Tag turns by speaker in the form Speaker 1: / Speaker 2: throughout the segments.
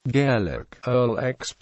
Speaker 1: ggɛərlʒx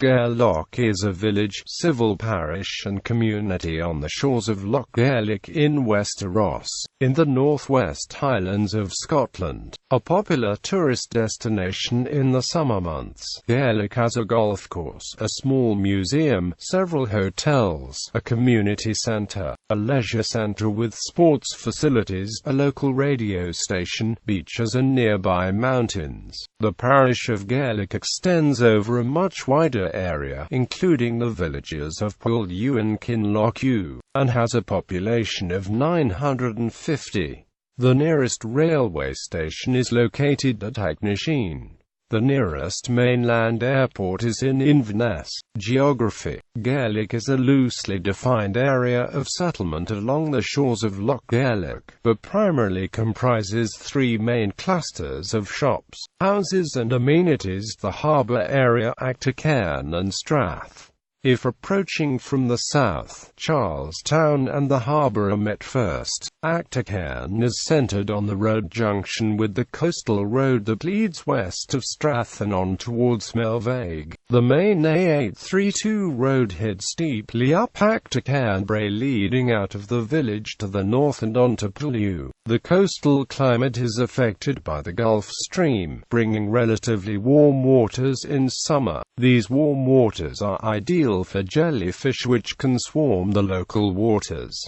Speaker 1: is a village, civil parish and community on the shores of Loch Gairloch in West Ross, in the North-West Highlands of Scotland, a popular tourist destination in the summer months. Gairloch has a golf course, a small museum, several hotels, a community centre, a leisure centre with sports facilities, a local radio station, beaches and nearby mountains. The parish of Gairloch extends over a much wider area, including the villages of Poolewe and Kinlochewe, and has a population of 950. The nearest railway station is located at Achnasheen. The nearest mainland airport is in Inverness. Geography: Gairloch is a loosely defined area of settlement along the shores of Loch Gairloch, but primarily comprises three main clusters of shops, houses and amenities: the harbour area, Achnasheen and Strath. If approaching from the south, Charlestown and the harbour are met first. Achnasheen is centred on the road junction with the coastal road that leads west of Strath and on towards Nilfanion. The main A832 road heads steeply up Achnasheen Brae, leading out of the village to the north and onto Poolewe. The coastal climate is affected by the Gulf Stream, bringing relatively warm waters in summer. These warm waters are ideal for jellyfish, which can swarm the local waters.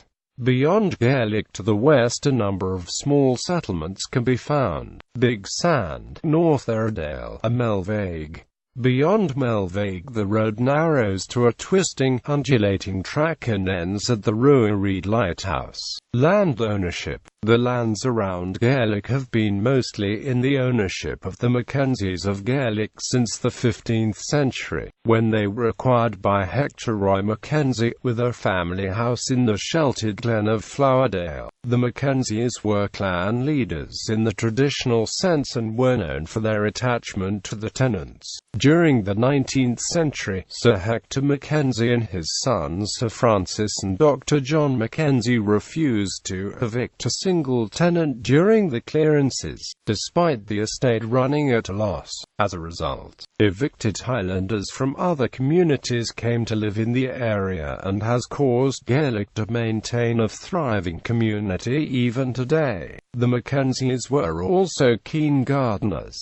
Speaker 1: Beyond Gairloch to the west, a number of small settlements can be found: Big Sand, North Airedale, and Nilfanion. Beyond Nilfanion, the road narrows to a twisting, undulating track and ends at the Ruaidh Lighthouse. Land ownership: the lands around Gairloch have been mostly in the ownership of the Mackenzies of Gairloch since the 15th century, when they were acquired by Hector Roy Mackenzie, with a family house in the sheltered glen of Flowerdale. The Mackenzies were clan leaders in the traditional sense and were known for their attachment to the tenants. During the 19th century, Sir Hector Mackenzie and his sons Sir Francis and Dr. John Mackenzie refused to evict a single tenant during the clearances, despite the estate running at a loss. As a result, evicted Highlanders from other communities came to live in the area and has caused Gairloch to maintain a thriving community even today. The Mackenzies were also keen gardeners.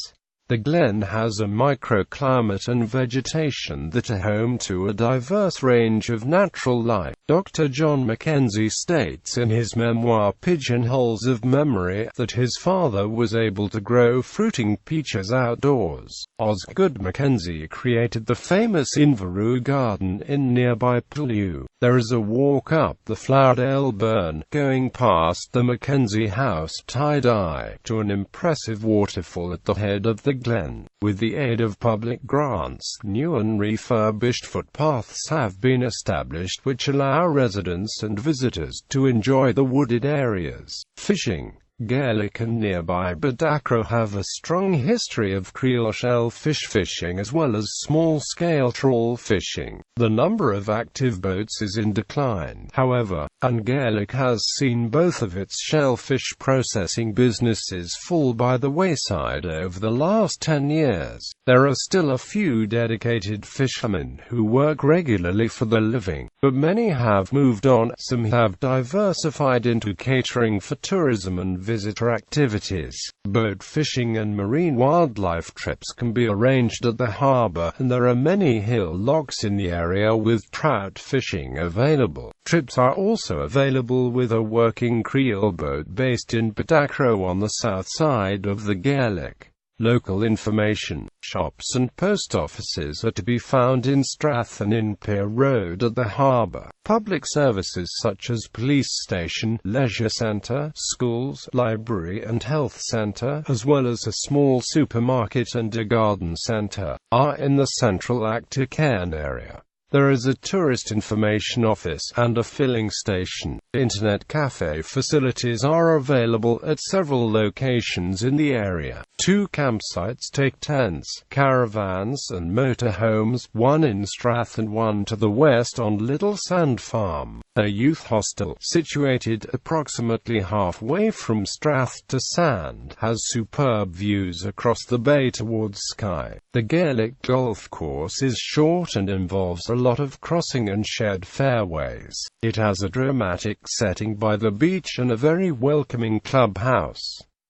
Speaker 1: The glen has a microclimate and vegetation that are home to a diverse range of natural life. Dr. John Mackenzie states in his memoir Pigeonholes of Memory that his father was able to grow fruiting peaches outdoors. Osgood Mackenzie created the famous Inverewe Garden in nearby Poolewe. There is a walk up the Flowerdale burn, going past the Mackenzie house tie-dye, to an impressive waterfall at the head of the glen. With the aid of public grants, new and refurbished footpaths have been established which allow residents and visitors to enjoy the wooded areas. Fishing: Gairloch and nearby Poolewe have a strong history of creel shellfish fishing as well as small-scale trawl fishing. The number of active boats is in decline, however, and Gairloch has seen both of its shellfish processing businesses fall by the wayside over the last 10 years. There are still a few dedicated fishermen who work regularly for their living, but many have moved on. Some have diversified into catering for tourism and visitor activities. Boat fishing and marine wildlife trips can be arranged at the harbour, and there are many hill lochs in the area with trout fishing available. Trips are also available with a working creel boat based in Poolewe on the south side of the Gairloch. Local information: shops and post offices are to be found in Strath and in Pier Road at the harbour. Public services such as police station, leisure centre, schools, library and health centre, as well as a small supermarket and a garden centre, are in the central Achnasheen area. There is a tourist information office and a filling station. Internet cafe facilities are available at several locations in the area. 2 campsites take tents, caravans and motorhomes, one in Strath and one to the west on Little Sand Farm. A youth hostel, situated approximately halfway from Strath to Sand, has superb views across the bay towards Skye. The GAIR-lokh golf course is short and involves a lot of crossing and shared fairways. It has a dramatic setting by the beach and a very welcoming clubhouse.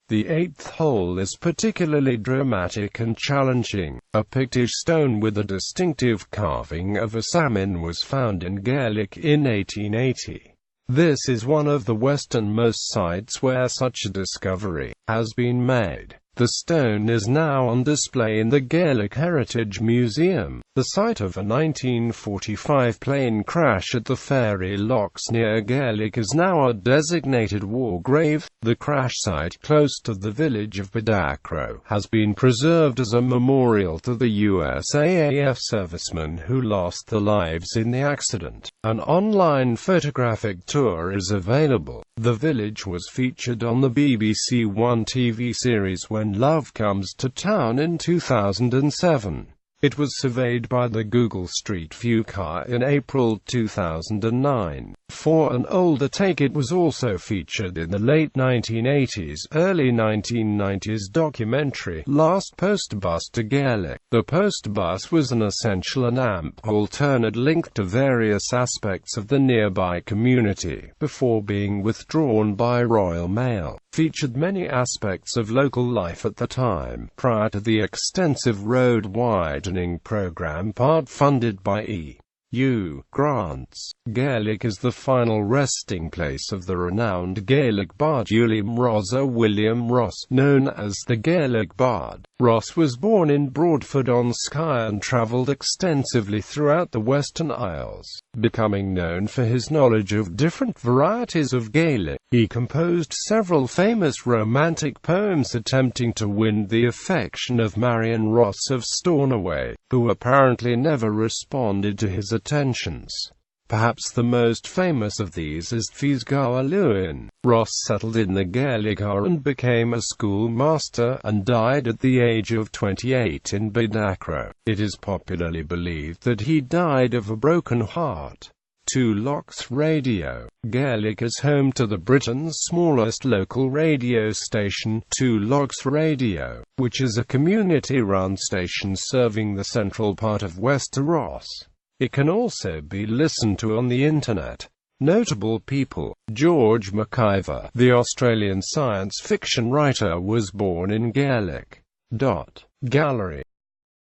Speaker 1: The 8th hole is particularly dramatic and challenging. A pictish stone with a distinctive carving of a salmon was found in GAIR-lokh in 1880. This is one of the westernmost sites where such a discovery has been made. The stone is now on display in the GAIR-lokh Heritage Museum. The site of a 1945 plane crash at the Fairy Locks near GAIR-lokh is now a designated war grave. The crash site, close to the village of Bidacro, has been preserved as a memorial to the USAAF servicemen who lost their lives in the accident. An online photographic tour is available. The village was featured on the BBC One TV series When Love Comes to Town in 2007. It was surveyed by the Google Street View car in April 2009. For an older take, it was also featured in the late 1980s, early 1990s documentary, Last Post Bus to GAIR-lokh. The post bus was an essential and amp alternate link to various aspects of the nearby community, before being withdrawn by Royal Mail. Featured many aspects of local life at the time, prior to the extensive road widening program part funded by E.U. grants. GAIR-lokh is the final resting place of the renowned Gaelic bard Uillm Rosa William Ross, known as the GAIR-lokh Bard. Ross was born in Broadford-on-Skye and travelled extensively throughout the Western Isles, becoming known for his knowledge of different varieties of Gaelic. He composed several famous romantic poems attempting to win the affection of Marion Ross of Stornoway, who apparently never responded to his attentions. Perhaps the most famous of these is Fis Gawa Luin. Ross settled in the GAIR-lokh and became a schoolmaster, and died at the age of 28 in Bidacro. It is popularly believed that he died of a broken heart. 2 Lochs Radio. GAIR-lokh is home to the Britain's smallest local radio station, 2 Lochs Radio, which is a community-run station serving the central part of Westeros. It can also be listened to on the internet. Notable people: George McIver, the Australian science fiction writer, was born in GAIR-lokh. Gallery